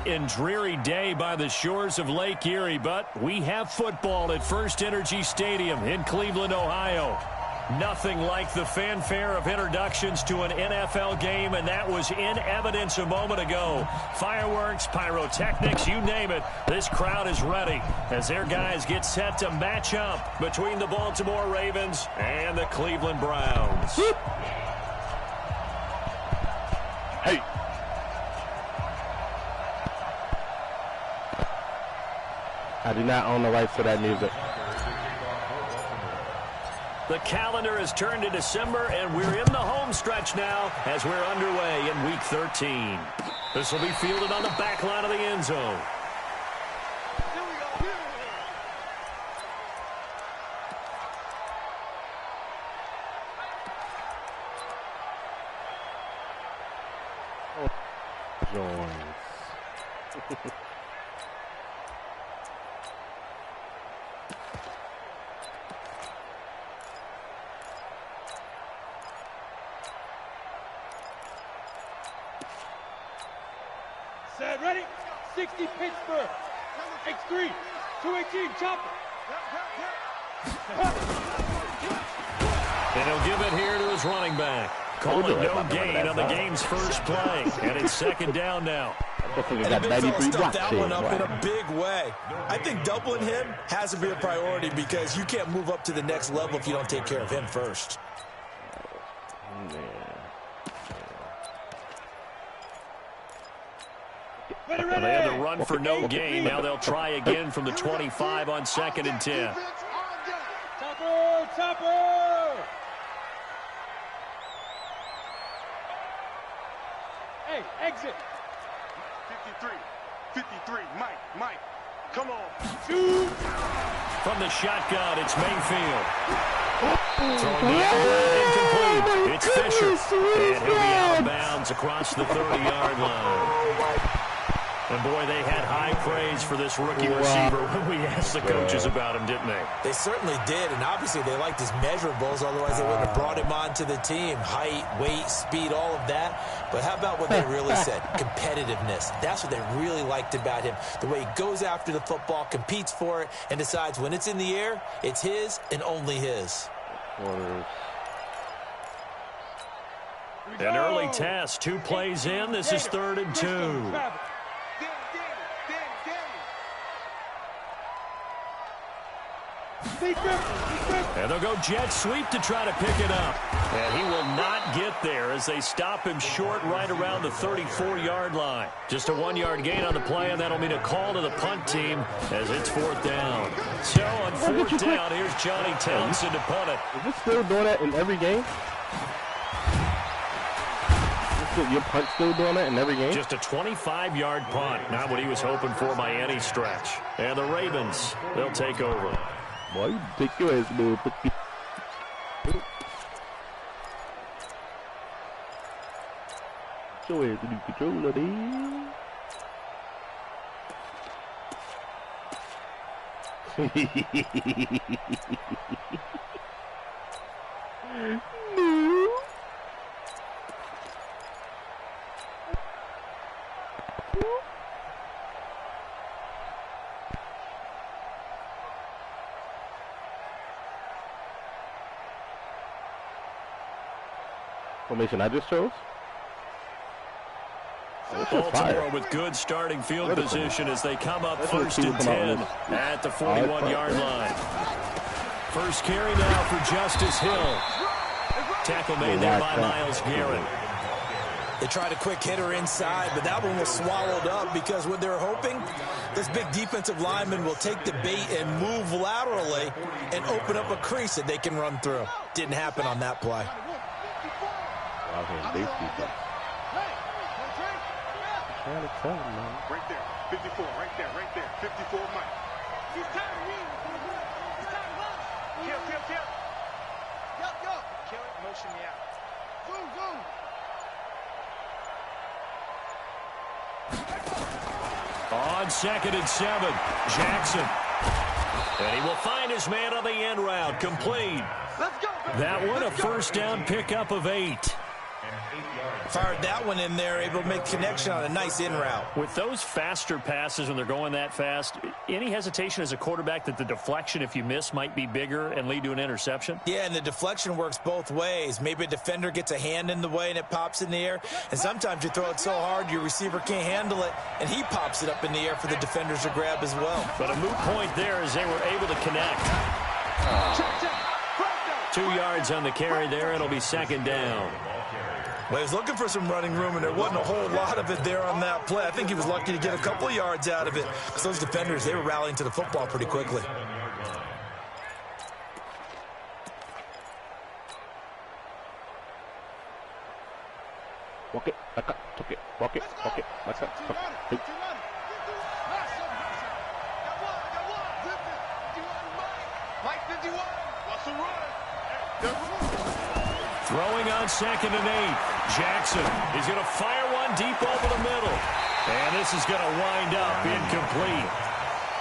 and dreary day by the shores of Lake Erie, but we have football at First Energy Stadium in Cleveland, Ohio. Nothing like the fanfare of introductions to an NFL game, and that was in evidence a moment ago. Fireworks, pyrotechnics, you name it. This crowd is ready as their guys get set to match up between the Baltimore Ravens and the Cleveland Browns. Hey. I do not own the rights to that music. The calendar has turned to December, and we're in the home stretch now as we're underway in Week 13. This will be fielded on the back line of the end zone. Set, ready? 60 Pittsburgh. X3. 218, chopper. And he'll give it here to his running back. Calling no gain on the game's first play. And it's second down now. And the big fella stuffed that one up in a big way. I think doubling him has to be a priority because you can't move up to the next level if you don't take care of him first. Well, they had to run for no gain. Now they'll try again from the 25 on 2nd and 10. Topper, topper. Hey, exit. 53, Mike, come on. Shoot. From the shotgun, it's Mayfield. Throwing the incomplete. It's Fisher. And he'll be out of bounds across the 30-yard line. And, boy, they had high praise for this rookie receiver when we asked the coaches about him, didn't they? They certainly did, and obviously they liked his measurables, otherwise they wouldn't have brought him onto the team. Height, weight, speed, all of that. But how about what they really said? Competitiveness. That's what they really liked about him. The way he goes after the football, competes for it, and decides when it's in the air, it's his and only his. An early test, 2 plays in. This is 3rd and 2. And they'll go jet sweep to try to pick it up. And he will not get there as they stop him short right around the 34-yard line. Just a 1-yard gain on the play, and that'll mean a call to the punt team as it's 4th down. So on 4th down, here's Johnny Townsend to punt it. Is this still doing that in every game? Your punt still doing that in every game? Just a 25-yard punt. Not what he was hoping for by any stretch. And the Ravens, they'll take over. Boy, you take your ass, man. Show ass to do control of these. No. Formation I just chose. Baltimore with good starting field position as they come up 1st and 10 at the 41-yard line. First carry now for Justice Hill. Tackle made there by Myles Garrett. They tried a quick hitter inside, but that one was swallowed up because what they're hoping, this big defensive lineman will take the bait and move laterally and open up a crease that they can run through. Didn't happen on that play. Right there, 54, right there, 54, Mike. He's tired of me. He's tired of us. Kill. Yo. Kill it, motion me out. Zoom. On 2nd and 7, Jackson. And he will find his man on the end route, complete. Let's go. That one a first down pickup of 8. Fired that one in there, able to make connection on a nice in route. With those faster passes when they're going that fast, any hesitation as a quarterback that the deflection, if you miss, might be bigger and lead to an interception? Yeah, and the deflection works both ways. Maybe a defender gets a hand in the way and it pops in the air, and sometimes you throw it so hard your receiver can't handle it, and he pops it up in the air for the defenders to grab as well. But a moot point there as they were able to connect. 2 yards on the carry there. It'll be second down. Well, he was looking for some running room, and there wasn't a whole lot of it there on that play. I think he was lucky to get a couple of yards out of it, because those defenders, they were rallying to the football pretty quickly. Walk it, back up, took it, walk it, back up, tuck it. Throwing on 2nd and 8. Jackson is going to fire one deep over the middle. And this is going to wind up incomplete.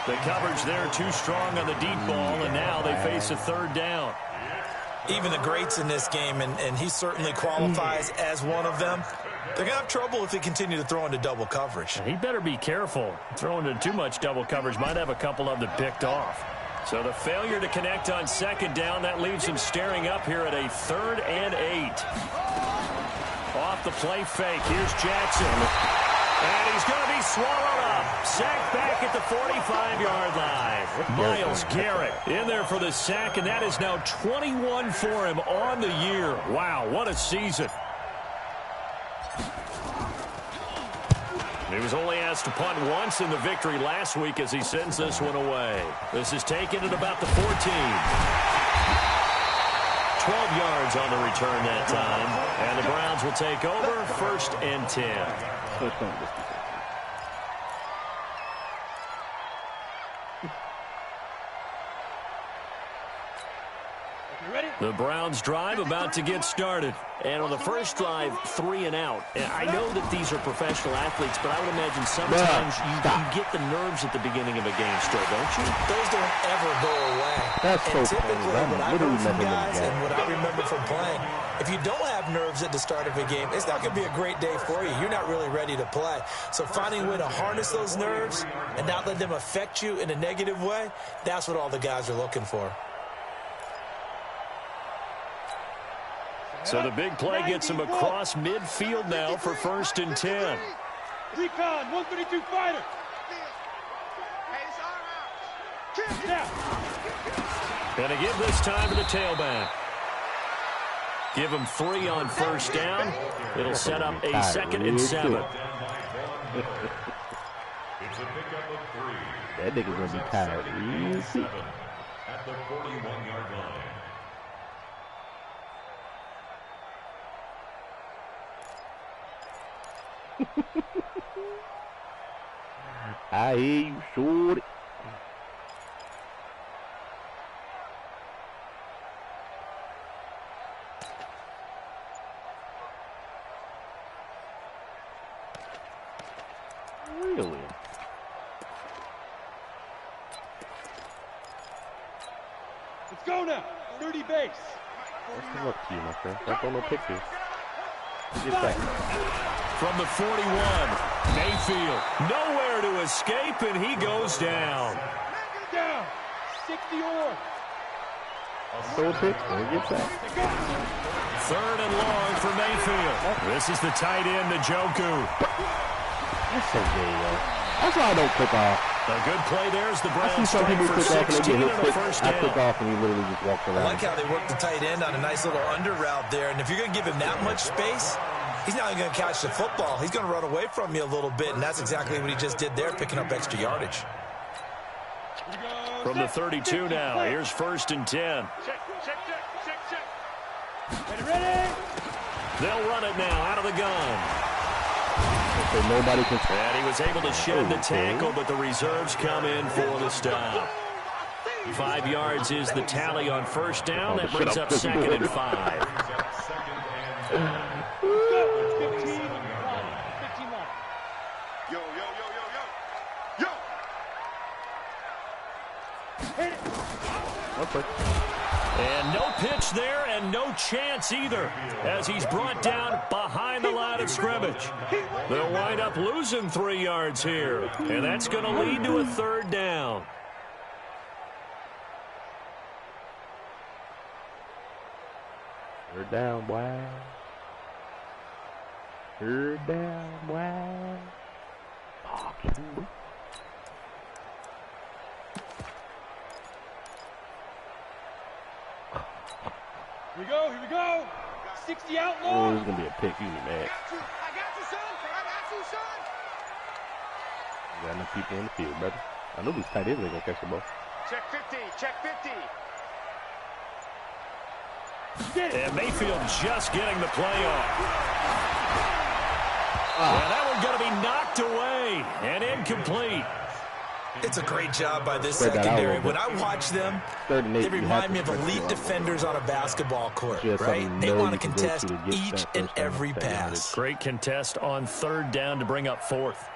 The coverage there too strong on the deep ball, and now they face a 3rd down. Even the greats in this game, and he certainly qualifies as one of them, they're going to have trouble if they continue to throw into double coverage. He better be careful. Throwing into too much double coverage might have a couple of them picked off. So the failure to connect on 2nd down, that leaves him staring up here at a 3rd and 8. Off the play fake. Here's Jackson. And he's going to be swallowed up. Sacked back at the 45-yard line. Myles Garrett in there for the sack, and that is now 21 for him on the year. Wow, what a season. He was only asked to punt once in the victory last week as he sends this one away. This is taken at about the 14. 12 yards on the return that time. And the Browns will take over 1st and 10. The Browns drive about to get started. And on the first drive, 3 and out. And I know that these are professional athletes, but I would imagine sometimes you get the nerves at the beginning of a game still, don't you? Those don't ever go away. That's and so typically, funny. what I heard from guys and what I remember from playing, if you don't have nerves at the start of a game, it's not going to be a great day for you. You're not really ready to play. So finding a way to harness those nerves and not let them affect you in a negative way, that's what all the guys are looking for. So the big play gets him across midfield now for 1st and 10. Recon, 132 fighter. Gonna give this time to the tailback. Give him 3 on 1st down. It'll set up a 2nd and 7. That nigga's gonna be tired. Easy. At the 41-yard line. I hear you, shorty. Really? Let's go now. 30 base. What's the luck to you, my friend? Don't on no pictures. Get back. From the 41, Mayfield nowhere to escape, and he goes down. Down. 60 or. Throw a pick, and he gets back. 3rd and long for Mayfield. This is the tight end, Njoku. That's so gay, yo. That's why I don't click off. A good play there is the I see Browns some strike people for click off and 16 they and get a hit first quick. I click down. off and he literally just walks around. I like how they work the tight end on a nice little under route there. And if you're going to give him that much space, he's not going to catch the football. He's going to run away from you a little bit, and that's exactly what he just did there, picking up extra yardage. From the 32 now, here's 1st and 10. Ready? They'll run it now out of the gun. So nobody can. And he was able to shed the tackle, but the reserves come in for the stop. 5 yards is the tally on 1st down. That brings up 2nd and 5. 15 line. Yo. Hit it. Okay. And no pitch there and no chance either as he's brought down behind the line of scrimmage. They'll wind up losing 3 yards here, and that's going to lead to a 3rd down. Third down, boy. Third down, boy. Here we go, here we go. 60 out Oh, long. it's going to be a pick. You get mad. I got you, son. I got you, son. You got enough people in the field, brother. I know these tight ends ain't going to catch the ball. Check 50, check 50. And Mayfield just getting the play off. And that one's going to be knocked away and incomplete. It's a great job by this secondary. When I watch them, they remind me of elite defenders on a basketball court, right? They want to contest each and every pass. Great contest on 3rd down to bring up 4th.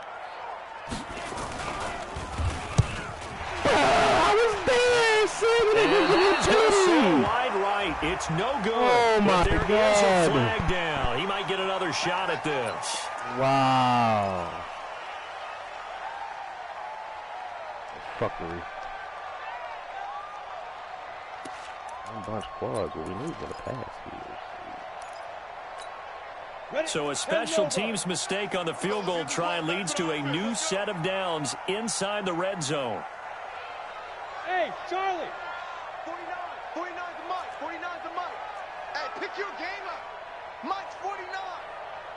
Wide right. It's no good. Oh, my but there God. is a flag down. He might get another shot at this. Wow. Fuckery. One bunch quads. What we need for the pass here. So a special teams mistake on the field goal try leads to a new set of downs inside the red zone. Hey, Charlie. 49, 49's the Mike, 49's the Mike. Hey, pick your game up. Mike's 49.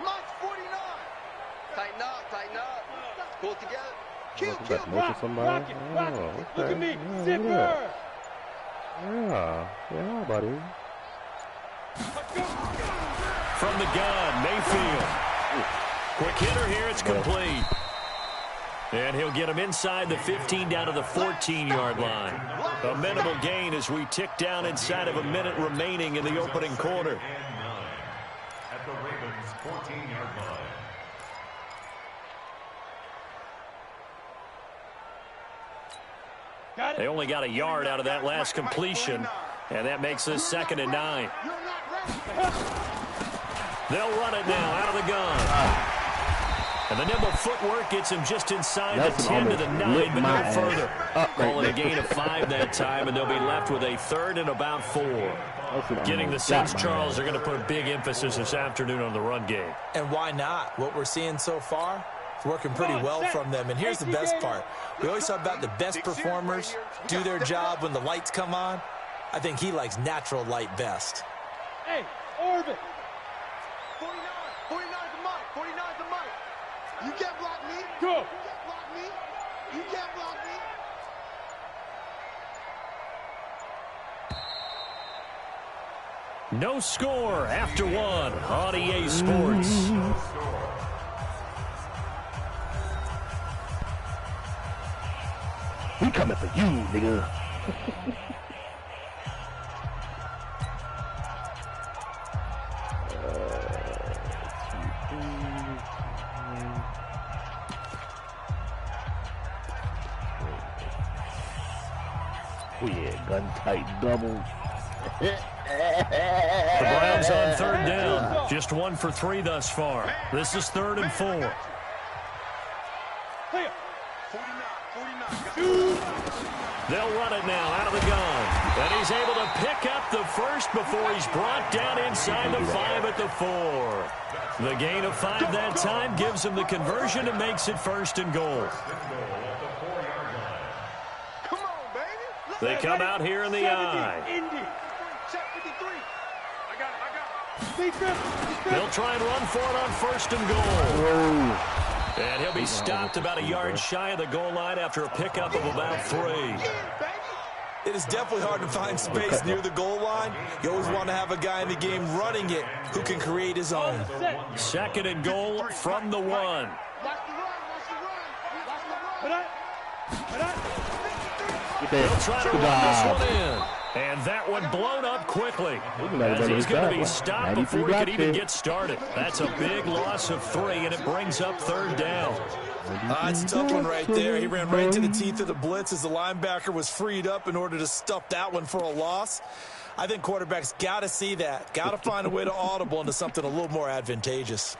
Mike's 49. Tighten up. Pull it together. Kill. Rock, rock it. Okay. Look at me. Yeah, Zipper. Yeah, buddy. From the gun, Mayfield. Quick hitter here, it's complete. And he'll get him inside the 15 down to the 14-yard line. A minimal gain as we tick down inside of a minute remaining in the opening quarter. At the Ravens' 14-yard line. Got They it. only got a yard out of that last completion, and that makes this 2nd and 9. They'll run it now out of the gun. And the nimble footwork gets him just inside the 10 to the 9, but no further. Calling a gain of 5 that time, and they'll be left with a 3rd and about 4. Getting the sense, Charles, they're going to put a big emphasis this afternoon on the run game. And why not? What we're seeing so far, it's working pretty well from them. And here's the best part. We always talk about the best performers do their job when the lights come on. I think he likes natural light best. Hey, Orbit. 49, 49's the Mike, 49's the Mike. You can't block me. Go. You can't block me. You can't block me. No score after 1 on EA Sports. We coming for you, nigga. Oh yeah, gun tight double. The Browns on 3rd down. Just 1 for 3 thus far. This is 3rd and 4. Clear. 49. They'll run it now out of the gun. And he's able to pick up the first before he's brought down inside the 5 at the 4. The gain of 5 that time gives him the conversion and makes it 1st and goal. Come on, baby. They come out here in the eye. Indy. Check 53. I got it. Defense. They'll try and run for it on 1st and goal. And he'll be stopped about a yard shy of the goal line after a pickup of about 3. It is definitely hard to find space near the goal line. You always want to have a guy in the game running it who can create his own. 2nd and goal from the 1. Watch the run. Put up. They'll try to run this one in. And that one blown up quickly as he's going to be stopped before he can even get started. That's a big loss of 3, and it brings up 3rd down. It's a tough one right there. He ran right into the teeth of the blitz as the linebacker was freed up in order to stuff that one for a loss. I think quarterbacks got to see that. Got to find a way to audible into something a little more advantageous.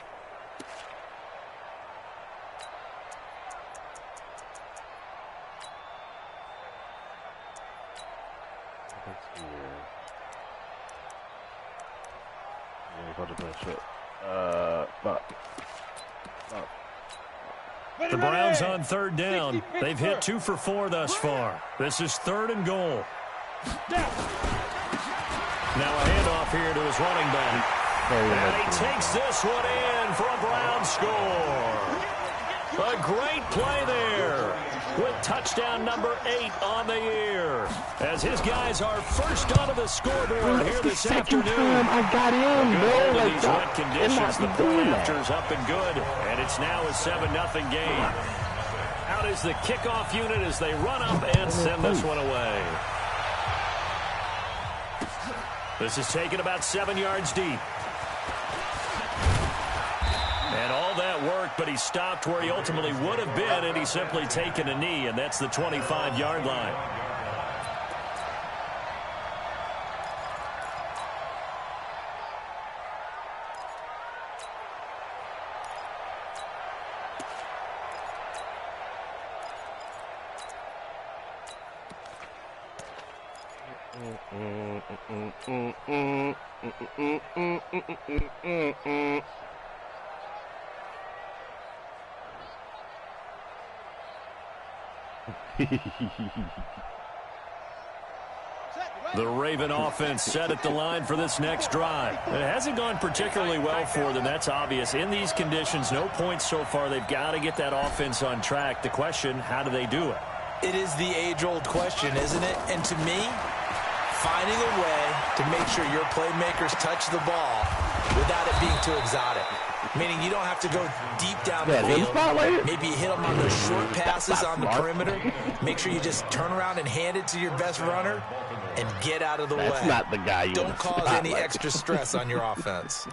The Browns on third down. They've hit 2 for 4 thus far. This is 3rd and goal. Now a handoff here to his running back. And he takes this one in for a Brown score. A great play there with touchdown number 8 on the year. As his guys are first onto the scoreboard here this afternoon. I got in, bro. Like these wet conditions, the point after's up and good, and it's now a 7-0 game. Out is the kickoff unit as they run up and send this one away. This is taken about 7 yards deep. And all that worked, but he stopped where he ultimately would have been, and he's simply taken a knee, and that's the 25-yard line. The Raven offense set at the line for this next drive. It hasn't gone particularly well for them. That's obvious. In these conditions, no points so far. They've got to get that offense on track. The question, how do they do it? It is the age-old question, isn't it? And to me, finding a way to make sure your playmakers touch the ball without it being too exotic. Meaning you don't have to go deep down the field. Maybe you hit them on those short passes on the perimeter. Make sure you just turn around and hand it to your best runner and get out of the way. That's not the guy you don't cause any extra stress on your offense.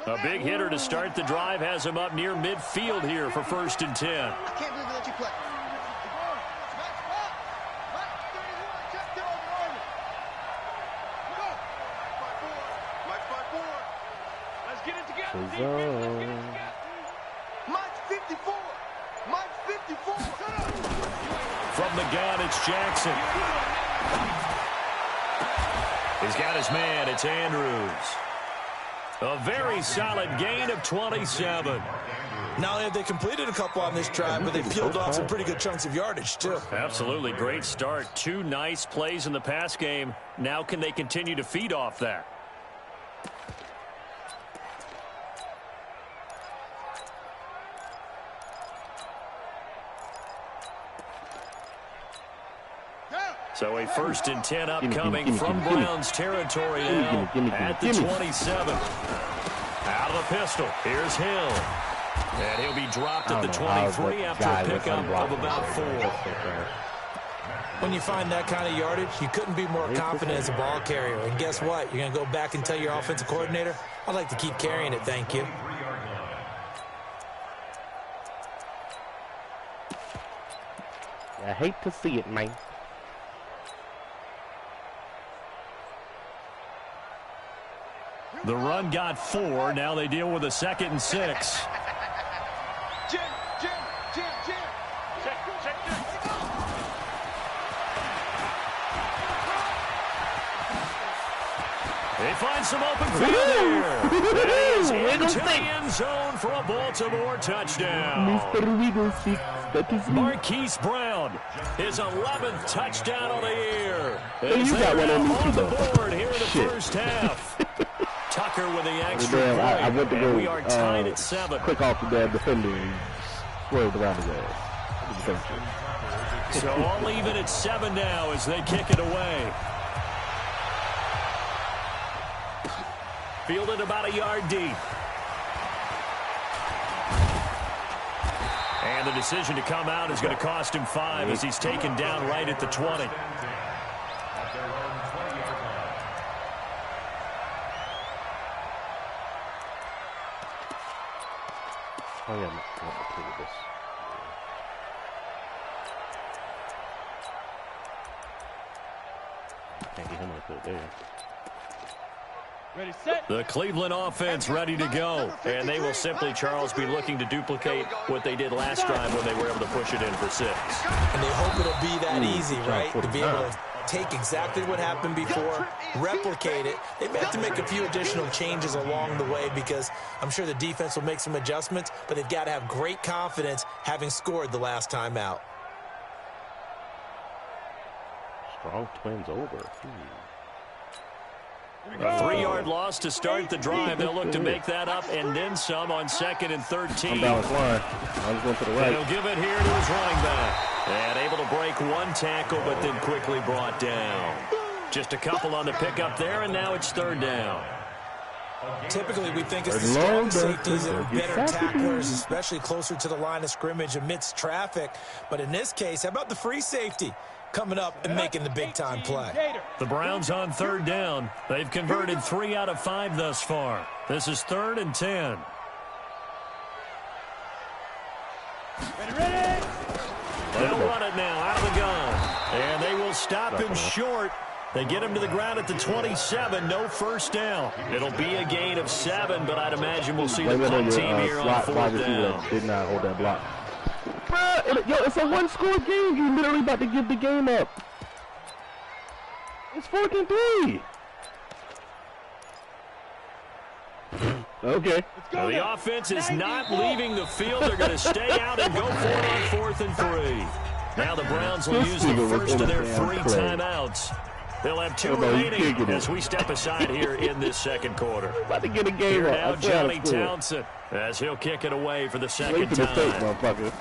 A big hitter to start the drive has him up near midfield here for 1st and 10. I can't believe they let you play. Mike 54. Mike 54. From the gun, it's Jackson. He's got his man. It's Andrews. A very solid gain of 27. Not only have they completed a couple on this drive, but they peeled off some pretty good chunks of yardage, too. Absolutely. Great start. 2 nice plays in the pass game. Now can they continue to feed off that? So a 1st and 10 upcoming from Browns territory now at the 27. Out of the pistol. Here's Hill. And he'll be dropped at the 23 after a pickup of about 4. When you find that kind of yardage, you couldn't be more confident as a ball carrier. And guess what? You're going to go back and tell your offensive coordinator, I'd like to keep carrying it, thank you. I hate to see it, man. The run got 4. Now they deal with a 2nd and 6. Jim. Check. They find some open field there. It is into the end zone for a Baltimore touchdown. Mr. Wigglestick, that is me. Marquise Brown, his 11th touchdown of the year. Hey, you got one on me too, the though. board here in the first half. Tucker with the extra point, I went to go, and we are tied at 7. Quick off the damn defender and swerved around his ass. So all even at 7 now as they kick it away. Fielded about a yard deep. And the decision to come out is going to cost him 5 as he's taken down right at the 20. Oh, yeah, I'm Can't get him on the field there. Ready, set. The Cleveland offense ready to go. And they will simply, Charles, be looking to duplicate what they did last time when they were able to push it in for 6. And they hope it'll be that easy, right? To be able to take exactly what happened before, replicate it. They may have to make a few additional changes along the way because I'm sure the defense will make some adjustments, but they've got to have great confidence having scored the last time out. Strong twins over. A 3-yard loss to start the drive. They'll look to make that up and then some on 2nd and 13. Unbalanced line. I was going to the right. And he'll give it here to his running back. And able to break one tackle, but then quickly brought down. Just a couple on the pickup there, and now it's 3rd down. Typically, we think it's the strong safeties that are better tacklers, especially closer to the line of scrimmage amidst traffic. But in this case, how about the free safety coming up and making the big-time play? The Browns on 3rd down. They've converted 3 out of 5 thus far. This is 3rd and 10. Ready. They'll run it now out of the gun. And they will stop him short. They get him to the ground at the 27. No first down. It'll be a gain of 7, but I'd imagine we'll see the punt team here on 4th down. Did not hold that block. Bruh, yo, it's a one-score game. You're literally about to give the game up. It's 4th and 3. Okay. Now the offense is not leaving the field. They're going to stay out and go for it on 4th and 3. Now the Browns will use the first of their 3 timeouts. They'll have 2 remaining as we step aside here in this 2nd quarter. About to get a game Here up. now Johnny Townsend as he'll kick it away for the 2nd time.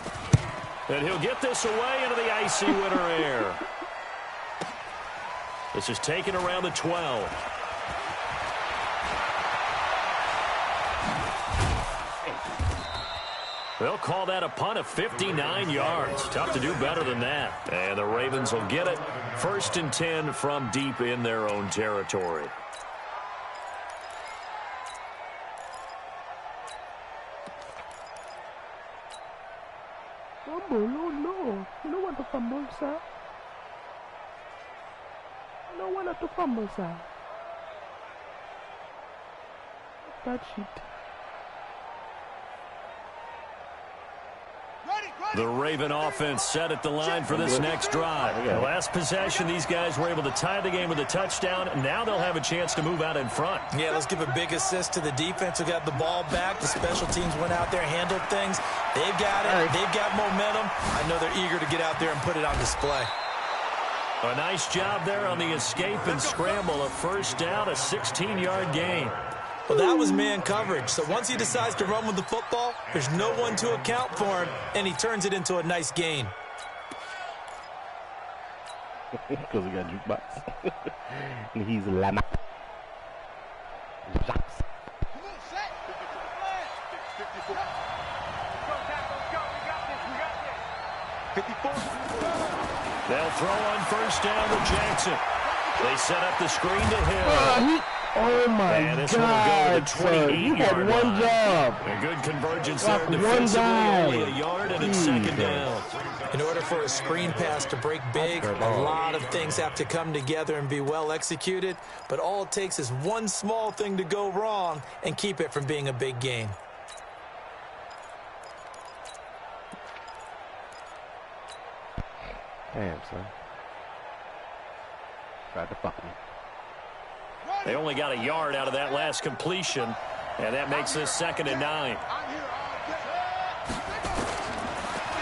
And he'll get this away into the icy winter air. This is taken around the 12. They'll call that a punt of 59 yards. Tough to do better than that. And the Ravens will get it. 1st and 10 from deep in their own territory. No. You don't want the fumble, sir. You don't want the fumble, sir. That shit. The Raven offense set at the line for this next drive. The last possession, these guys were able to tie the game with a touchdown, and now they'll have a chance to move out in front. Yeah, let's give a big assist to the defense who got the ball back. The special teams went out there, handled things. They've got it. They've got momentum. I know they're eager to get out there and put it on display. A nice job there on the escape and scramble. A first down, a 16-yard gain. Well, that was man coverage. So once he decides to run with the football, there's no one to account for him, and he turns it into a nice gain. Because he got jukebox. And he's Lama. They'll throw on first down to Jackson. They set up the screen to Hill. Oh my God, sir. You had one job. A good convergence there defensively, only a yard, and it's 2nd down. In order for a screen pass to break big, a lot of things have to come together and be well executed, but all it takes is one small thing to go wrong and keep it from being a big gain. Damn, son. Tried to fuck me. They only got a yard out of that last completion, and that makes this 2nd and 9.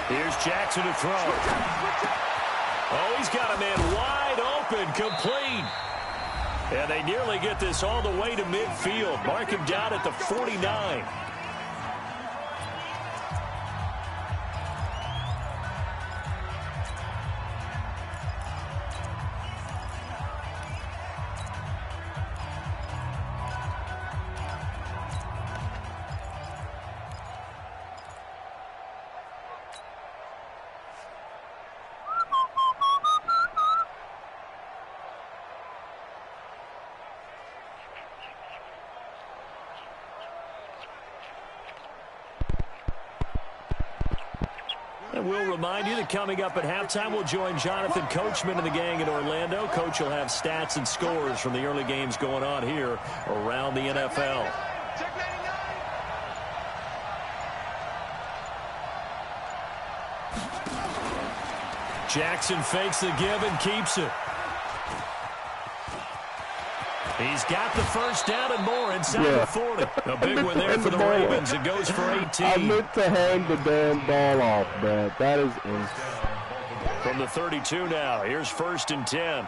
Here's Jackson to throw. Oh, he's got a man wide open, complete. And they nearly get this all the way to midfield. Mark him down at the 49. And we'll remind you that coming up at halftime, we'll join Jonathan Coachman and the gang in Orlando. Coach will have stats and scores from the early games going on here around the NFL. Jackson fakes the give and keeps it. He's got the first down and more inside the 40. A big one there for the Ravens. It goes for 18. I meant to hang the damn ball off, man. That is insane. From the 32 now, here's 1st and 10.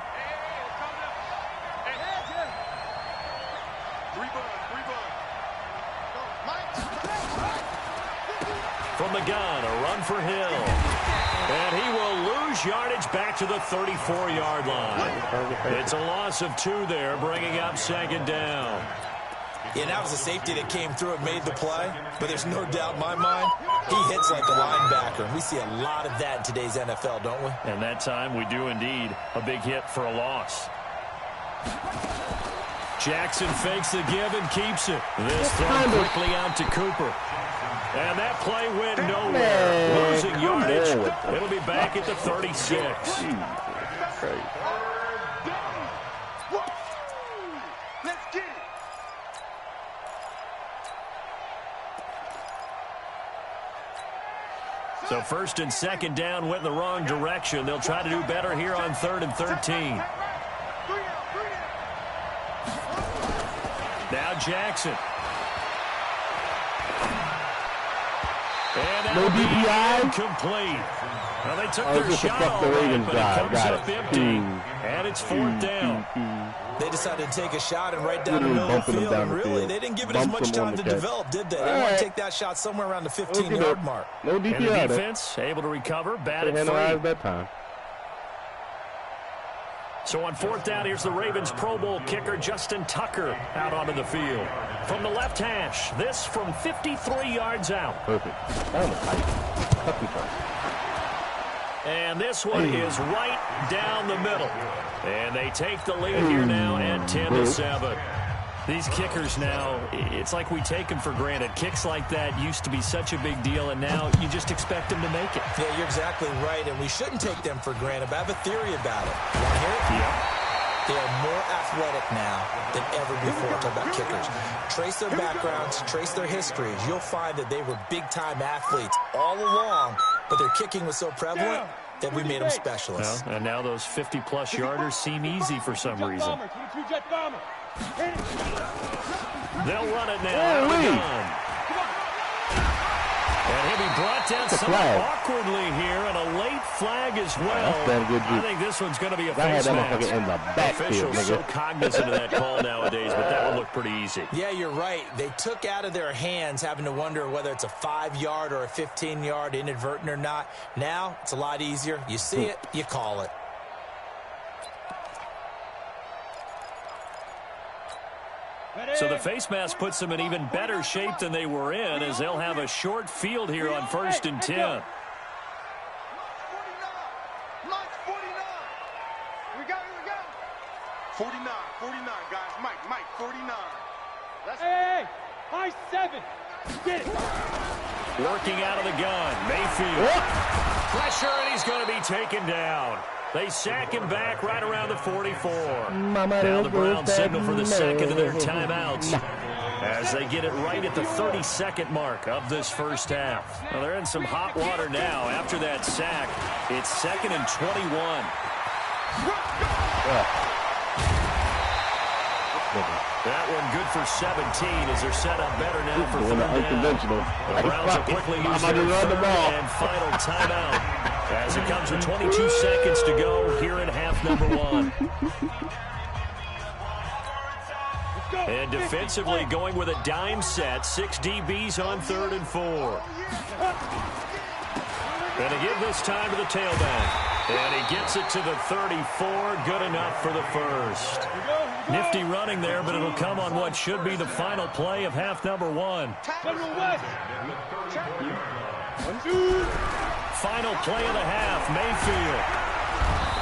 From the gun, a run for Hill. And he will lose yardage back to the 34-yard line. It's a loss of 2 there, bringing up 2nd down. Yeah, that was a safety that came through and made the play, but there's no doubt in my mind, he hits like a linebacker. And we see a lot of that in today's NFL, don't we? And that time we do indeed a big hit for a loss. Jackson fakes the give and keeps it. This throw quickly out to Cooper. And that play went nowhere. Losing yardage. It'll be back at the 36. So 1st and 2nd down went in the wrong direction. They'll try to do better here on 3rd and 13. Now Jackson. And no DPI. Complete. Well, they took their shot all right, but it comes up empty. And it's 4th down. They decided to take a shot and right down the middle of the field. And really, they didn't give it as much time to develop, did they? They want to take that shot somewhere around the 15-yard mark. No DPI. And the defense able to recover. Batted free. That time. So on 4th down, here's the Ravens Pro Bowl kicker Justin Tucker out onto the field. From the left hash, this from 53 yards out. Perfect. And this one is right down the middle. And they take the lead here now at 10-7. These kickers now, it's like we take them for granted. Kicks like that used to be such a big deal, and now you just expect them to make it. Yeah, you're exactly right, and we shouldn't take them for granted, but I have a theory about it. You want to hear it? Yeah. They are more athletic now than ever before. Talk about kickers. Trace their backgrounds, trace their histories. You'll find that they were big-time athletes all along, but their kicking was so prevalent that we made them specialists. Well, and now those 50-plus yarders seem easy for some reason. They'll run it now. And he'll be brought down somewhat awkwardly here, and a late flag as well. I think this one's going to be a face mask. Officials so cognizant of that call nowadays, but that one looked pretty easy. Yeah, you're right. They took out of their hands having to wonder whether it's a 5-yard or a 15-yard, inadvertent or not. Now, it's a lot easier. You see it, you call it. So the face mask puts them in even better shape than they were in, as they'll have a short field here on 1st and 10. March 49. We go. 49, guys. Mike, 49. Hey, high 7. Get it. Working out of the gun, Mayfield. Pressure, and he's going to be taken down. They sack him back right around the 44. Now the Browns signal for the second of their timeouts as they get it right at the 32nd mark of this first half. Well, they're in some hot water now. After that sack, it's 2nd and 21. That one good for 17 as they're set up better now for 3rd down. The Browns will quickly use their 3rd and final timeout as it comes with 22 seconds to go here in half number 1. And defensively going with a dime set, 6 DBs on 3rd and 4. And to give this time to the tailback. And he gets it to the 34, good enough for the first. Nifty running there, but it'll come on what should be the final play of half number 1. Final play of the half, Mayfield.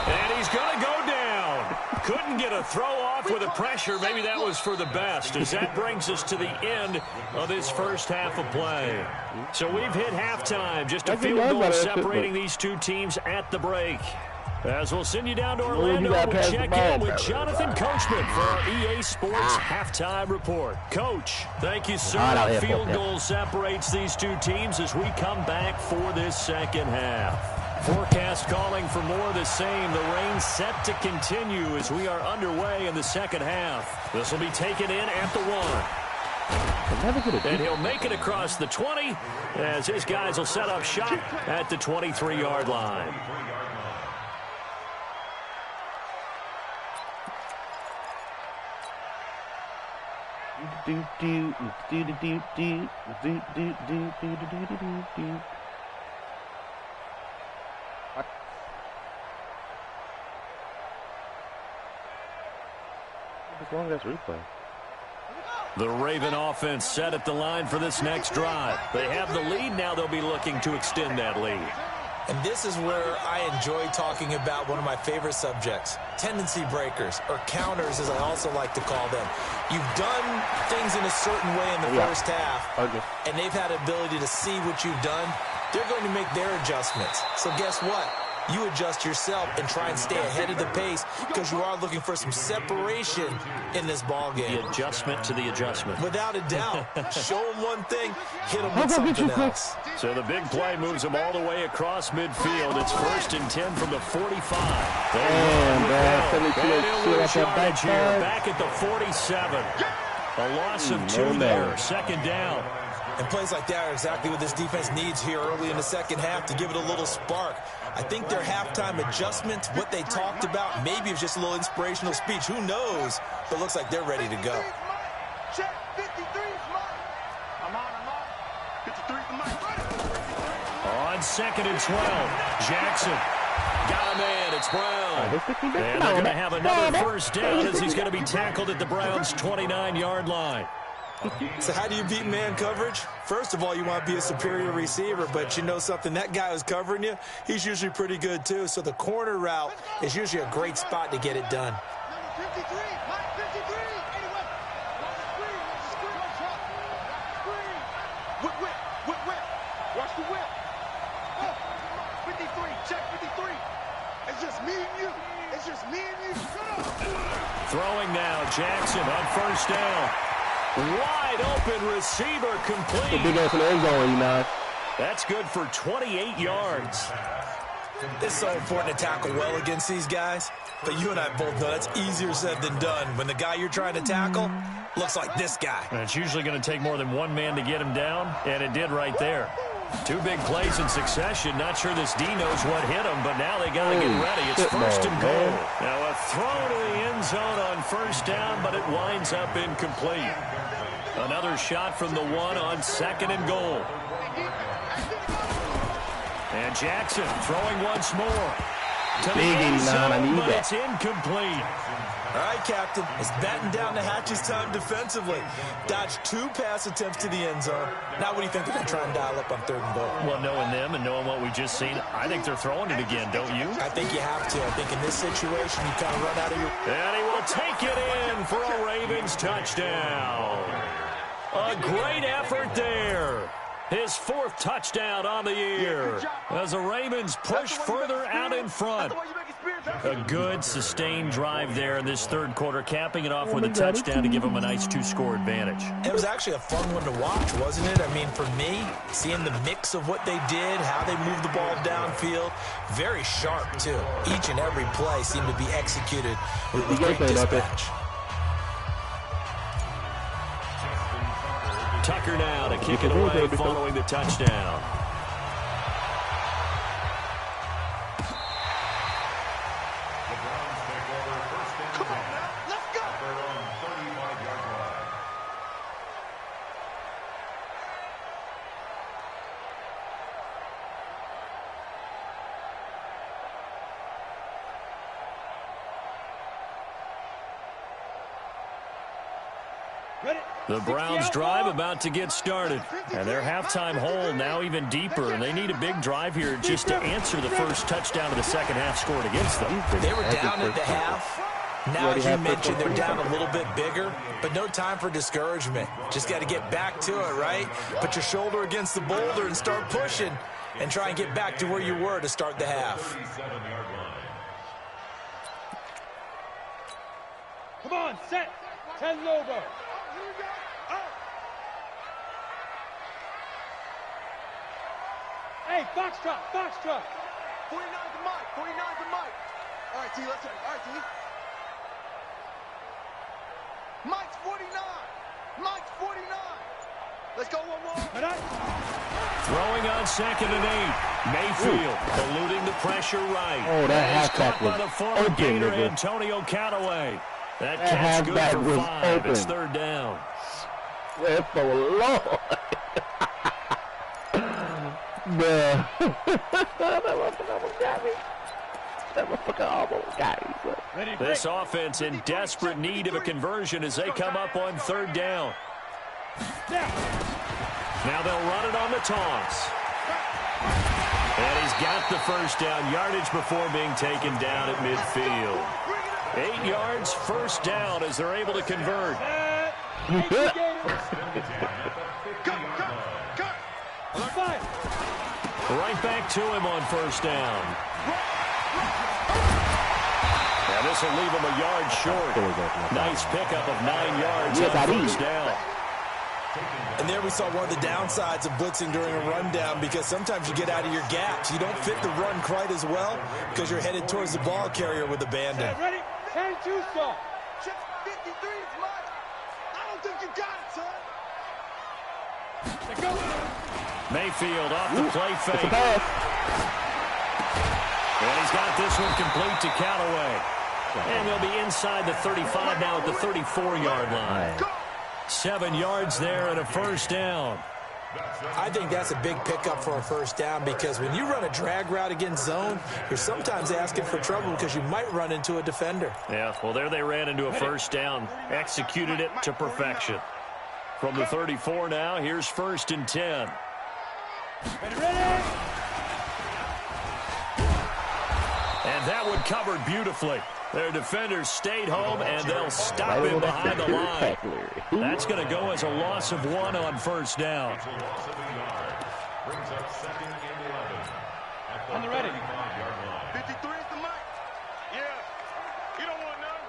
And he's going to go down. couldn't get a throw off with the pressure. Maybe that was for the best, as that brings us to the end of this first half of play. So we've hit halftime. Just a field goal separating these two teams at the break. As we'll send you down to Orlando, we'll check in with Jonathan Coachman for our EA Sports Halftime Report. Coach, thank you, sir. A field goal separates these two teams as we come back for this second half. Forecast calling for more of the same. The rain set to continue as we are underway in the second half. This will be taken in at the 1. And he'll make it across the 20 as his guys will set up shop at the 23-yard line. As long as replay. The Raven offense set at the line for this next drive. They have the lead. Now they'll be looking to extend that lead. And this is where I enjoy talking about one of my favorite subjects, tendency breakers, or counters as I also like to call them. You've done things in a certain way in the first half, and they've had the ability to see what you've done. They're going to make their adjustments. So guess what? You adjust yourself and try and stay ahead of the pace because you are looking for some separation in this ball game. The adjustment to the adjustment. Without a doubt. Show them one thing, hit them with something else. So the big play moves them all the way across midfield. It's 1st and 10 from the 45. Back at the 47. A loss of 2 there. 2nd down. And plays like that are exactly what this defense needs here early in the second half to give it a little spark. I think their halftime adjustment, what they talked about, maybe it's just a little inspirational speech. Who knows? But it looks like they're ready to go. Check 53 is mine. I'm on. 53 is mine. On 2nd and 12, Jackson. Got a man. It's Brown. And they're going to have another first down as he's going to be tackled at the Browns' 29-yard line. So how do you beat man coverage? First of all, you want to be a superior receiver, but you know something, that guy who's covering you, he's usually pretty good too. So the corner route is usually a great spot to get it done. Number 53, Mike 53. Anyway, whip. Watch the whip. Oh, 53, check 53. It's just me and you. Throwing now, Jackson on first down. Wide open receiver complete. The big ass in the end zone, That's good for 28 yards. It's so important to tackle well against these guys, but you and I both know that's easier said than done. When the guy you're trying to tackle looks like this guy. And it's usually going to take more than one man to get him down, and it did right there. 2 big plays in succession. Not sure this D knows what hit him, but now they got to get ready. It's 1st and goal. Now a throw to the end zone on first down, but it winds up incomplete. Another shot from the 1 on 2nd and goal. And Jackson throwing once more. To the end zone, but it's incomplete. All right, Captain. It's batten down the hatches time defensively. Dodged 2 pass attempts to the end zone. Now what do you think they're going to try and dial up on 3rd and goal? Well, knowing them and knowing what we just seen, I think they're throwing it again, don't you? I think you have to. I think in this situation, you kind of run out of your... And he will take it in for a Ravens touchdown. A great effort there. His 4th touchdown on the year as the Ravens push further out in front. A good, sustained drive there in this 3rd quarter, capping it off with a touchdown to give them a nice 2-score advantage. It was actually a fun one to watch, wasn't it? I mean, for me, seeing the mix of what they did, how they moved the ball downfield, very sharp, too. Each and every play seemed to be executed with great dispatch. Tucker now to kick it away following the touchdown. The Browns drive about to get started, and their halftime hole now even deeper, and they need a big drive here just to answer the first touchdown of the second half scored against them. They were down at the half. Now, as you mentioned, they're down a little bit bigger, but no time for discouragement. Just got to get back to it, right? Put your shoulder against the boulder and start pushing and try and get back to where you were to start the half. Come on, set. 10 Lobo. Hey, Foxtrot, Foxtrot. 49's the mic, 49's the mic. All right, T, let's go. All right, T. Mike's 49. Mike's 49. Let's go one more. Throwing on 2nd and 8. Mayfield eluding the pressure right. Oh, that halfback by the former was open, Gator, nigga. Antonio Callaway. That catch good halfback for was 5. open. It's 3rd down. Swear for the Lord. Bruh. That motherfucker almost got me. That motherfucker almost got me, bro. This offense in desperate need of a conversion as they come up on 3rd down. Now they'll run it on the toss. And he's got the 1st down yardage before being taken down at midfield. 8 yards, 1st down as they're able to convert. Right back to him on 1st down. And this will leave him a yard short. Nice pickup of 9 yards on 1st down. And there we saw one of the downsides of blitzing during a rundown, because sometimes you get out of your gaps. You don't fit the run quite as well because you're headed towards the ball carrier with abandon. Ready? 10-2 stop. 53 is Mike. I don't think you got it, son. Let's go. Mayfield off the play fake. And he's got this one complete to Callaway. And they'll be inside the 35 now at the 34-yard line. 7 yards there and a 1st down. I think that's a big pickup for a 1st down, because when you run a drag route against zone, you're sometimes asking for trouble because you might run into a defender. Yeah, well, there they ran into a 1st down. Executed it to perfection. From the 34 now, here's 1st and 10. And that one covered beautifully. Their defenders stayed home, and they'll stop him behind the line. That's going to go as a loss of 1 on 1st down. On the ready. 53 is the mic. Yeah. You don't want none.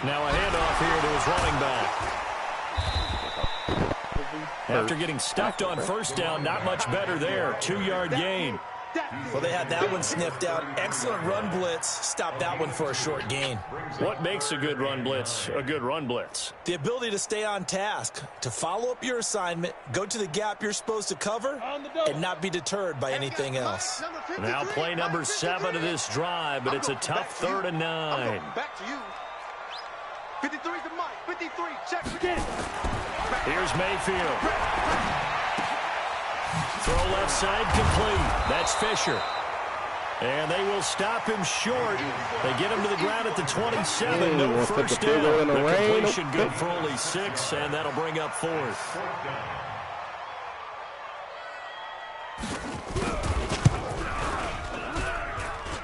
Now a handoff here to his running back. After getting stuffed on 1st down, not much better there. 2-yard gain. Well, they had that one sniffed out. Excellent run blitz. Stop that one for a short gain. What makes a good run blitz a good run blitz? The ability to stay on task, to follow up your assignment, go to the gap you're supposed to cover, and not be deterred by anything else. Now play number 7 of this drive, but it's a tough 3rd and 9. Back to you. 53 is the mic. 53. Check again. Here's Mayfield. Throw left side complete. That's Fisher. And they will stop him short. They get him to the ground at the 27. No 1st down. The completion good for only 6, and that'll bring up 4th.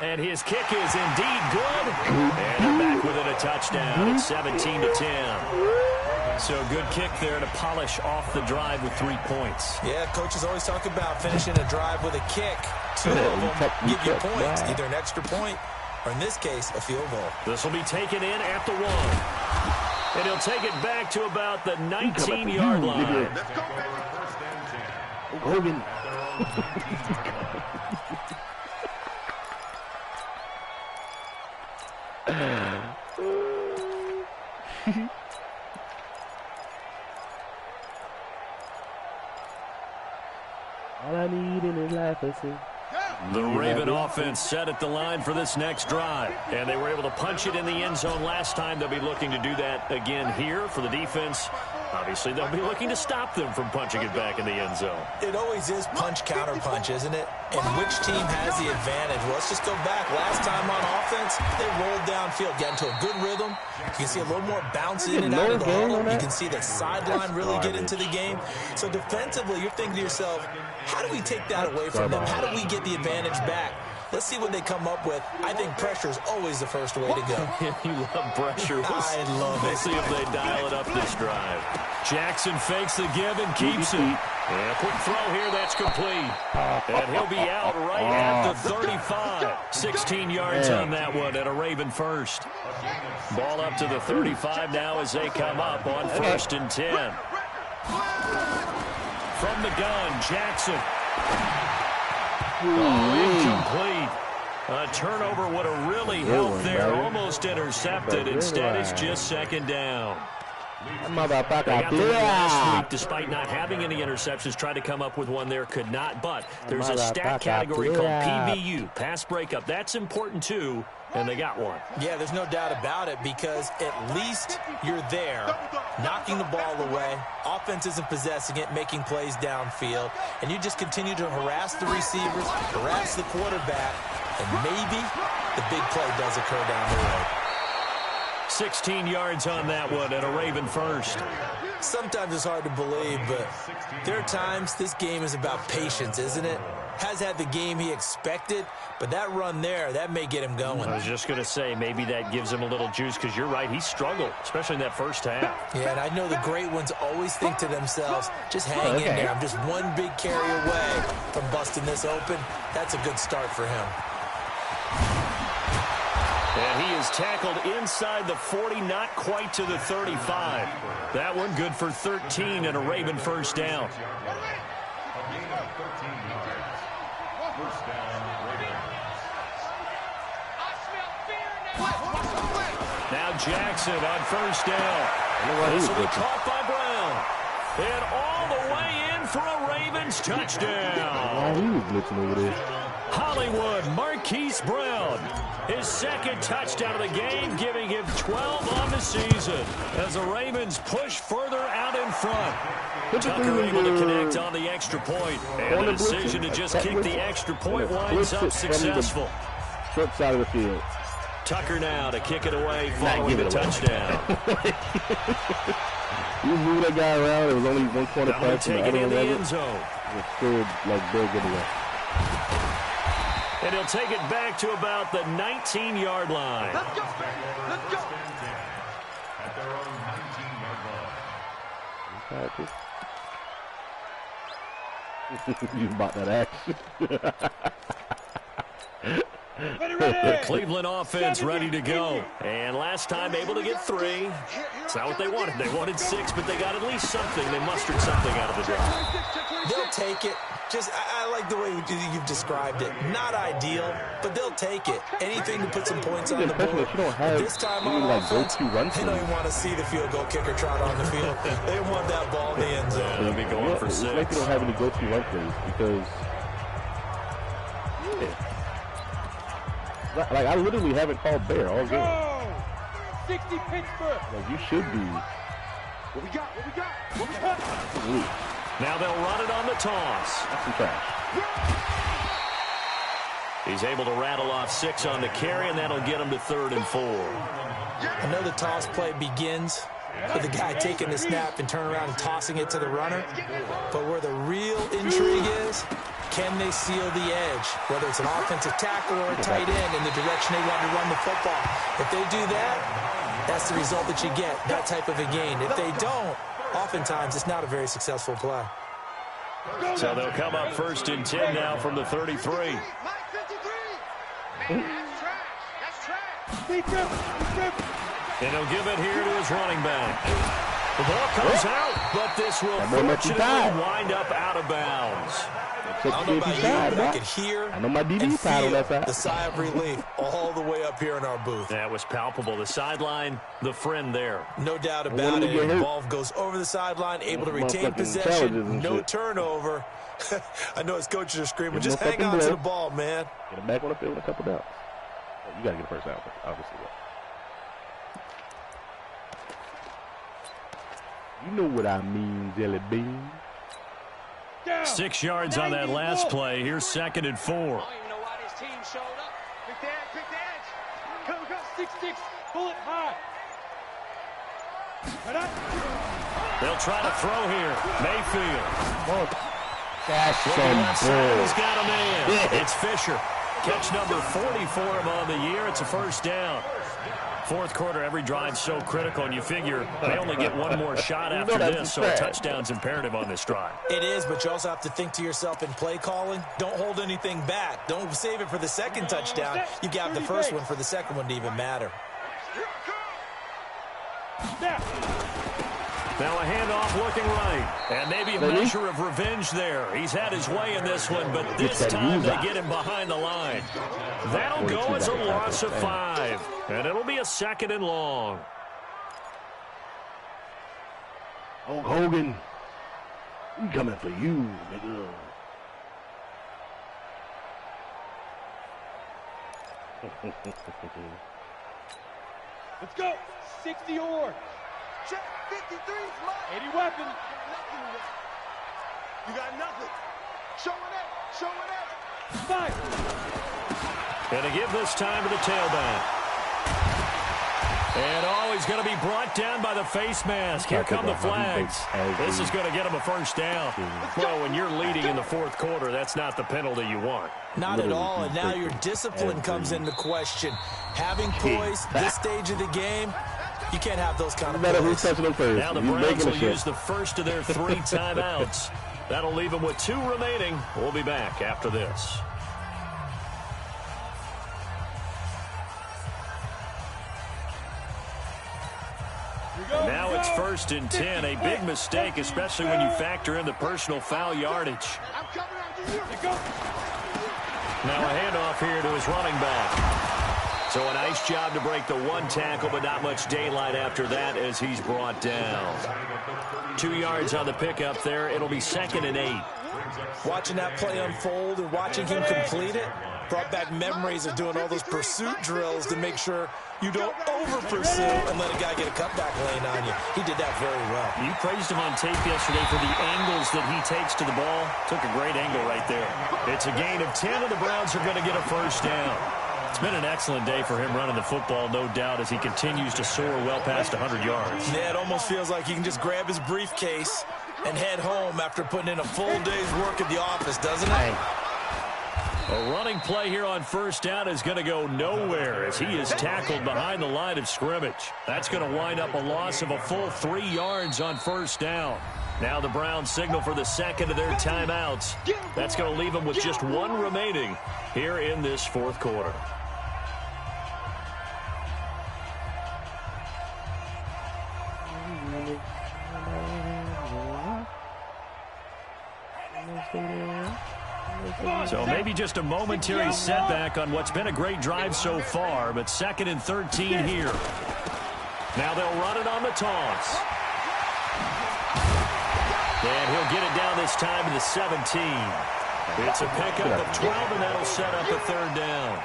And his kick is indeed good. And they're back within a touchdown. It's 17-10. So good kick there to polish off the drive with 3 points. Yeah, coaches always talk about finishing a drive with a kick. 2 of them give you points, either an extra point or, in this case, a field goal. This will be taken in at the 1. And he'll take it back to about the 19-yard line. Let's go, baby. Hogan. All I need in this life is the Raven offense set at the line for this next drive. And they were able to punch it in the end zone last time. They'll be looking to do that again here for the defense. Obviously, they'll be looking to stop them from punching it back in the end zone. It always is punch-counter-punch, isn't it? And which team has the advantage? Well, let's just go back. Last time on offense, they rolled downfield, got into a good rhythm. You can see a little more bounce in and out of the huddle. You can see the sideline really get into the game. So defensively, you're thinking to yourself, how do we take that away from them? How do we get the advantage back? Let's see what they come up with. I think pressure is always the first way to go. You love pressure. I love it. We'll see if they dial it up this drive. Jackson fakes the give and keeps it. And a quick throw here, that's complete. And he'll be out right at the 35. 16 yards on that one and a Raven first. Ball up to the 35 now as they come up on 1st and 10. From the gun, Jackson. Incomplete. A turnover would have really helped there. Almost intercepted. Instead, it's just 2nd down. They got the lead last week, despite not having any interceptions. Tried to come up with one there, could not. But there's a stat category called PBU, pass breakup. That's important, too, and they got one. Yeah, there's no doubt about it, because at least you're there, knocking the ball away. Offense isn't possessing it, making plays downfield. And you just continue to harass the receivers, harass the quarterback, and maybe the big play does occur down the road. 16 yards on that one and a Raven first. Sometimes it's hard to believe, but there are times this game is about patience, isn't it? Has had the game he expected, but that run there, that may get him going. I was just going to say, maybe that gives him a little juice, because you're right, he struggled, especially in that first half. Yeah, and I know the great ones always think to themselves, just hang in there. I'm just one big carry away from busting this open. That's a good start for him. And he is tackled inside the 40, not quite to the 35. That one good for 13 and a Raven first down. Now Jackson on 1st down. This will be caught by Brown. And all the way in for a Ravens touchdown. Hollywood Marquise Brown. His 2nd touchdown of the game, giving him 12 on the season as the Ravens push further out in front. Tucker able to connect on the extra point, and the decision to just kick the extra point winds up successful. Short side of the field. Tucker now to kick it away following the touchdown. You move that guy around, it was only one corner pass. Take it in the end zone. It's still like big giveaway. And he'll take it back to about the 19-yard line. Let's go. Let's go. At their own 19-yard line. You bought that action. The Cleveland offense ready to go. And last time able to get 3. It's not what they wanted. They wanted 6, but they got at least something. They mustered something out of the drive. They'll take it. Just, I like the way you've described it. Not ideal, but they'll take it. Anything to put some points on the board. But this time on offense, they don't even want to see the field goal kicker trot on the field. They want that ball in the end zone. They'll be going for 6. It's like they don't have any go-to run plays because, like, I literally haven't called Bear all game. 60 Pittsburgh. Like, you should be. What we got? What we got? What we got? Now they'll run it on the toss. That's some trash. He's able to rattle off 6 on the carry, and that'll get him to 3rd and 4. I know the toss play begins with the guy taking the snap and turn around and tossing it to the runner. But where the real intrigue is, can they seal the edge? Whether it's an offensive tackle or a tight end in the direction they want to run the football. If they do that, that's the result that you get, that type of a gain. If they don't, oftentimes it's not a very successful play. So they'll come up 1st and 10 now from the 33. And he'll give it here to his running back. The ball comes out, but this will fortunately wind up out of bounds. I don't know about you, but I could hear and feel the sigh of relief all the way up here in our booth. That was palpable. The sideline, the friend there. No doubt about it. Ball goes over the sideline, able to retain possession, no turnover. I know his coaches are screaming, just hang on to the ball, man. Get him back on the field in a couple downs. You got to get a first down, obviously. You know what I mean, Jelly Bean. 6 yards on that last play. Here's 2nd and 4. I don't even know why this team showed up. Pick the edge, pick the edge. Go, 6-6, pull it high. They'll try to throw here. Mayfield. That's He's got a man. It's Fisher. Catch number 40 for him on the year. It's a first down. Fourth quarter, every drive's so critical, and you figure they only get one more shot after this, so a touchdown's imperative on this drive. It is, but you also have to think to yourself in play calling, don't hold anything back. Don't save it for the second touchdown. You got the first one for the second one to even matter. Now a handoff looking right, and maybe a measure of revenge there. He's had his way in this one, but this time they get him behind the line. That'll go as a loss of 5, and it'll be a 2nd and long. Oh, Hogan, we coming for you, nigga. Let's go. 60 or. Check 53's mine. 80 weapon. You got nothing. Showing up. 5. Going to give this time to the tailback. And he's going to be brought down by the face mask. Here come the flags. This is going to get him a first down. Well, when you're leading in the fourth quarter, that's not the penalty you want. Not at all, and now your discipline comes into question. Having poise, this stage of the game, you can't have those kind of plays. Now the Browns will use the first of their 3 timeouts. That'll leave them with 2 remaining. We'll be back after this. Now it's 1st and 10. A big mistake, especially when you factor in the personal foul yardage. I'm coming after you. Now a handoff here to his running back. So a nice job to break the 1 tackle, but not much daylight after that as he's brought down. 2 yards on the pickup there. It'll be 2nd and 8. Watching that play unfold and watching him complete it brought back memories of doing all those pursuit drills to make sure you don't over-pursue and let a guy get a cutback lane on you. He did that very well. You praised him on tape yesterday for the angles that he takes to the ball. Took a great angle right there. It's a gain of 10, and the Browns are going to get a first down. It's been an excellent day for him running the football, no doubt, as he continues to soar well past 100 yards. Yeah, it almost feels like he can just grab his briefcase and head home after putting in a full day's work at the office, doesn't it? A running play here on first down is going to go nowhere as he is tackled behind the line of scrimmage. That's going to wind up a loss of a full 3 yards on first down. Now the Browns signal for the second of their timeouts. That's going to leave them with just 1 remaining here in this fourth quarter. So maybe just a momentary setback on what's been a great drive so far, but 2nd and 13 here. Now they'll run it on the toss. And he'll get it down this time to the 17. It's a pickup of 12, and that'll set up a 3rd down.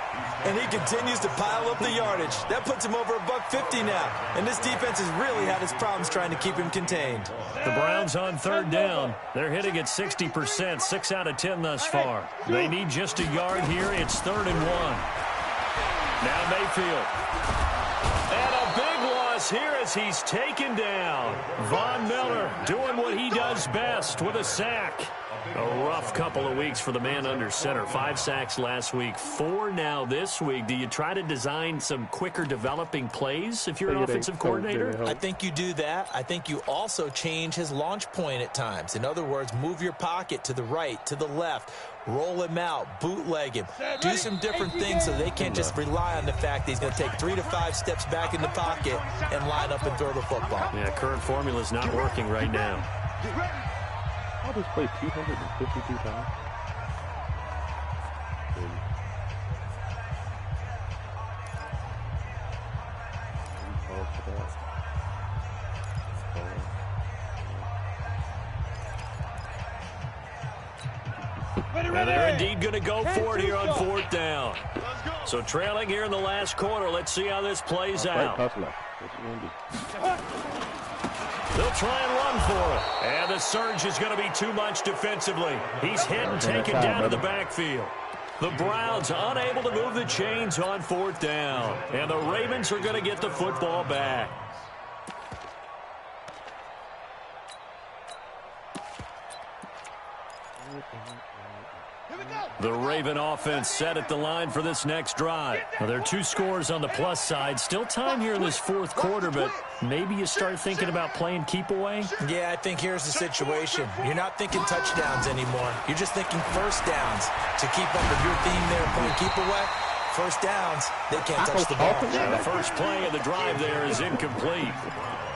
And he continues to pile up the yardage. That puts him over $150 now. And this defense has really had its problems trying to keep him contained. The Browns on 3rd down. They're hitting at 60%, 6 out of 10 thus far. They need just a yard here. It's 3rd and 1. Now Mayfield. And a big loss here as he's taken down. Von Miller doing what he does best with a sack. A rough couple of weeks for the man under center. 5 sacks last week, 4 now this week. Do you try to design some quicker developing plays if you're an offensive coordinator? I think you do that. I think you also change his launch point at times. In other words, move your pocket to the right, to the left, roll him out, bootleg him. Do some different things so they can't just rely on the fact that he's going to take 3 to 5 steps back in the pocket and line up and throw the football. Yeah, current formula is not working right now. I just played 252 times. And they're indeed going to go for it here on 4th down. So trailing here in the last quarter. Let's see how this plays out. They'll try and run for it. And the surge is going to be too much defensively. He's hit and taken down to the backfield. The Browns unable to move the chains on 4th down. And the Ravens are going to get the football back. The Raven offense set at the line for this next drive. Well, there are 2 scores on the plus side. Still time here in this 4th quarter, but maybe you start thinking about playing keep away? Yeah, I think here's the situation. You're not thinking touchdowns anymore. You're just thinking first downs. To keep up with your theme there, playing keep away, first downs, they can't touch the ball. The first play of the drive there is incomplete.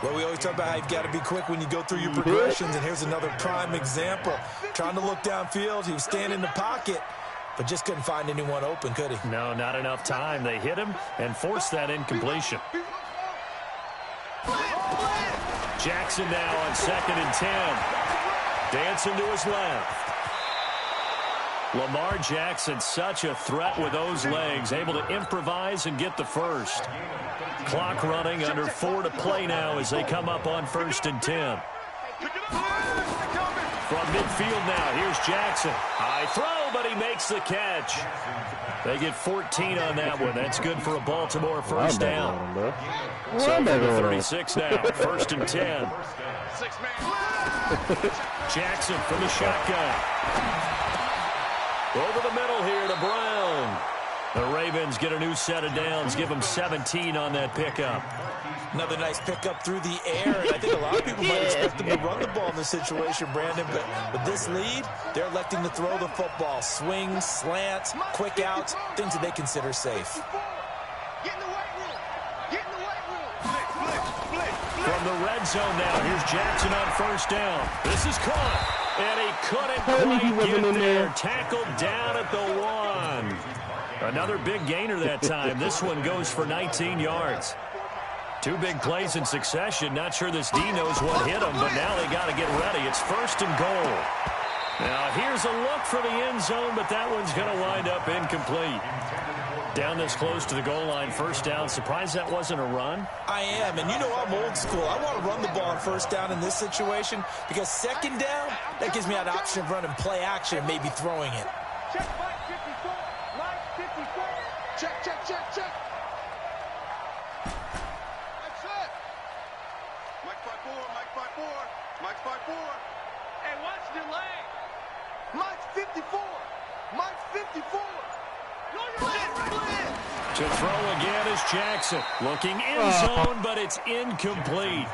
Well, we always talk about how you've got to be quick when you go through your progressions, and here's another prime example. Trying to look downfield, he was standing in the pocket, but just couldn't find anyone open, could he? No, not enough time. They hit him and forced that incompletion. Jackson now on 2nd and 10. Dancing to his left. Lamar Jackson, such a threat with those legs, able to improvise and get the first. Clock running, under 4 to play now as they come up on 1st and 10. From midfield now, here's Jackson. High throw, but he makes the catch. They get 14 on that one. That's good for a Baltimore first down. So from the 36 now, 1st and 10. Jackson from the shotgun. Over the middle here to Brown. The Ravens get a new set of downs, give them 17 on that pickup. Another nice pickup through the air, and I think a lot of people might expect them to run the ball in this situation, Brandon, but with this lead, they're electing to throw the football. Swings, slants, quick outs, things that they consider safe. From the red zone now, here's Jackson on 1st down. This is caught, and he couldn't quite get there. Tackled down at the 1. Another big gainer that time. This one goes for 19 yards. 2 big plays in succession. Not sure this D knows what hit him, but now they got to get ready. It's 1st and goal. Now here's a look for the end zone, but that one's going to wind up incomplete. Down this close to the goal line, 1st down. Surprised that wasn't a run? I am, and you know I'm old school. I want to run the ball on 1st down in this situation because 2nd down, that gives me an option of running play action and maybe throwing it. Check, Mike 54. Mike 54. Check, check, check, check. That's it. Mike 54, Mike 54, Mike 54. Hey, watch the leg. Mike 54. Mike 54. To throw again is Jackson. Looking in zone, but it's incomplete.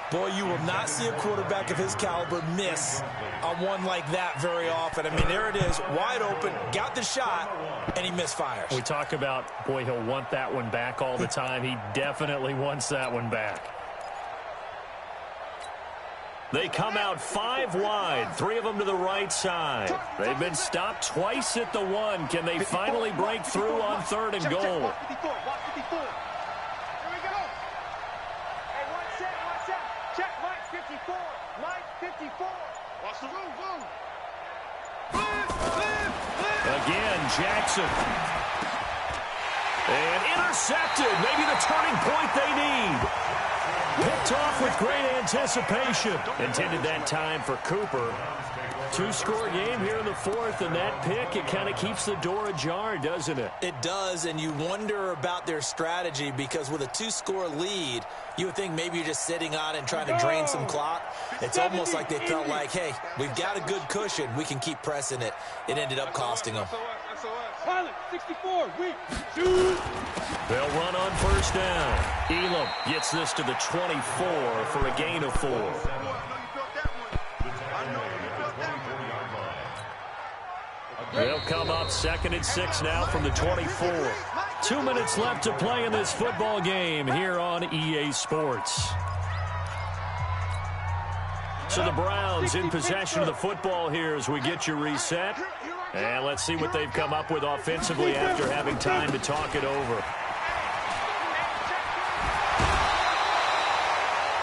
Boy, you will not see a quarterback of his caliber miss on one like that very often. I mean, there it is, wide open, got the shot, and he misfires. We talk about, boy, he'll want that one back all the time. He definitely wants that one back. They come out 5 wide, 3 of them to the right side. They've been stopped twice at the 1. Can they finally break through on 3rd and goal? Again, Jackson. And intercepted. Maybe the turning point they need. Picked off with great anticipation. Intended that time for Cooper. 2-score game here in the 4th, and that pick, it kind of keeps the door ajar, doesn't it? It does, and you wonder about their strategy because with a 2-score lead, you would think maybe you're just sitting on it and trying to drain some clock. It's almost like they felt like, hey, we've got a good cushion. We can keep pressing it. It ended up costing them. Pilot, 64, weak. They'll run on 1st down. Elam gets this to the 24 for a gain of 4. They'll come up 2nd and 6 now from the 24. 2 minutes left to play in this football game here on EA Sports. So the Browns in possession of the football here as we get you reset. And let's see what they've come up with offensively after having time to talk it over.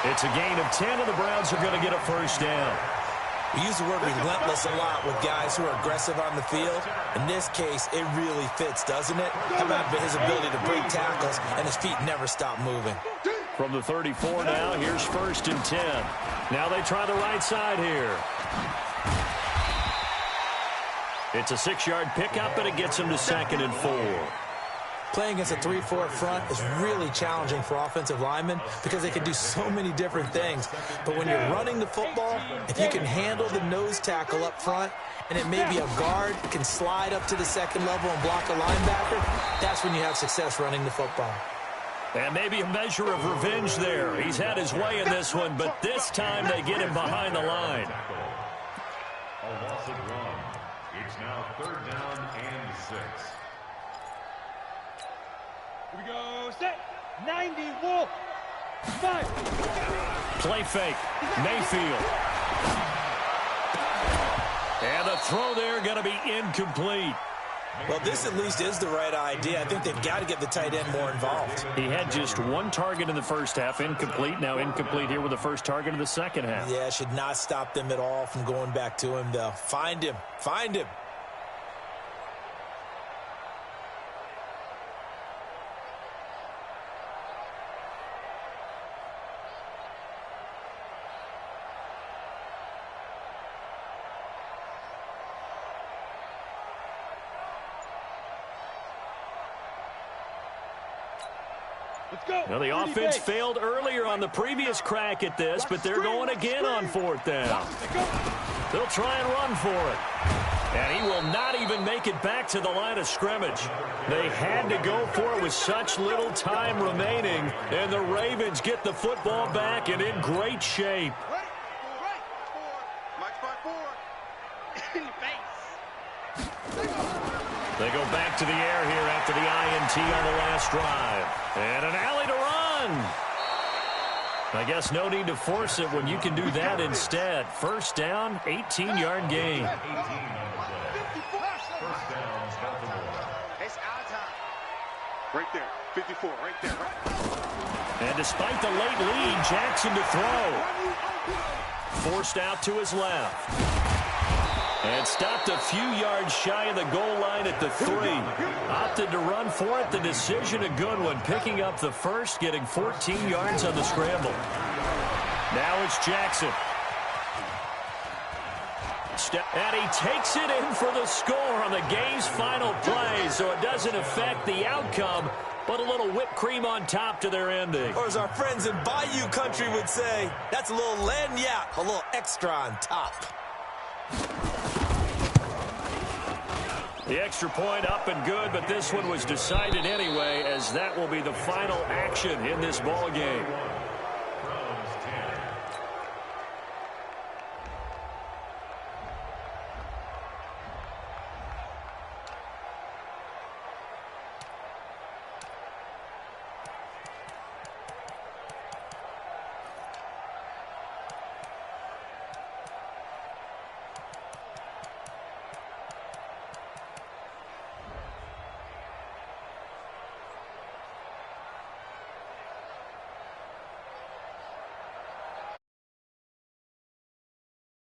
It's a gain of 10, and the Browns are going to get a 1st down. We use the word relentless a lot with guys who are aggressive on the field. In this case, it really fits, doesn't it? How about his ability to break tackles and his feet never stop moving? From the 34 now, here's 1st and 10. Now they try the right side here. It's a 6-yard pickup, and it gets them to 2nd and 4. Playing against a 3-4 front is really challenging for offensive linemen because they can do so many different things. But when you're running the football, if you can handle the nose tackle up front, and it may be a guard, can slide up to the 2nd level and block a linebacker, that's when you have success running the football. And maybe a measure of revenge there. He's had his way in this one, but this time they get him behind the line. A loss of 1. It's now 3rd down and 6. Here we go. Set. 90. Wolf. 5. Play fake. Mayfield. And the throw there going to be incomplete. Well, this at least is the right idea. I think they've got to get the tight end more involved. He had just 1 target in the first half, incomplete. Now incomplete here with the first target of the second half. Yeah, should not stop them at all from going back to him, though. Find him. Find him. Now the offense failed earlier on the previous crack at this, but they're going again on 4th down. They'll try and run for it. And he will not even make it back to the line of scrimmage. They had to go for it with such little time remaining, and the Ravens get the football back and in great shape. They go back to the air here after the INT on the last drive. And an alley to run. I guess no need to force it when you can do that instead. 1st down, 18-yard gain. 18 on the play. 1st down, Baltimore. It's our time. Right there. 54, right there. And despite the late lead, Jackson to throw. Forced out to his left. And stopped a few yards shy of the goal line at the 3. Opted to run for it. The decision a good one. Picking up the first, getting 14 yards on the scramble. Now it's Jackson. And he takes it in for the score on the game's final play. So it doesn't affect the outcome, but a little whipped cream on top to their ending. Or as our friends in Bayou country would say, that's a little lagniappe, a little extra on top. The extra point up and good, but this one was decided anyway, as that will be the final action in this ball game.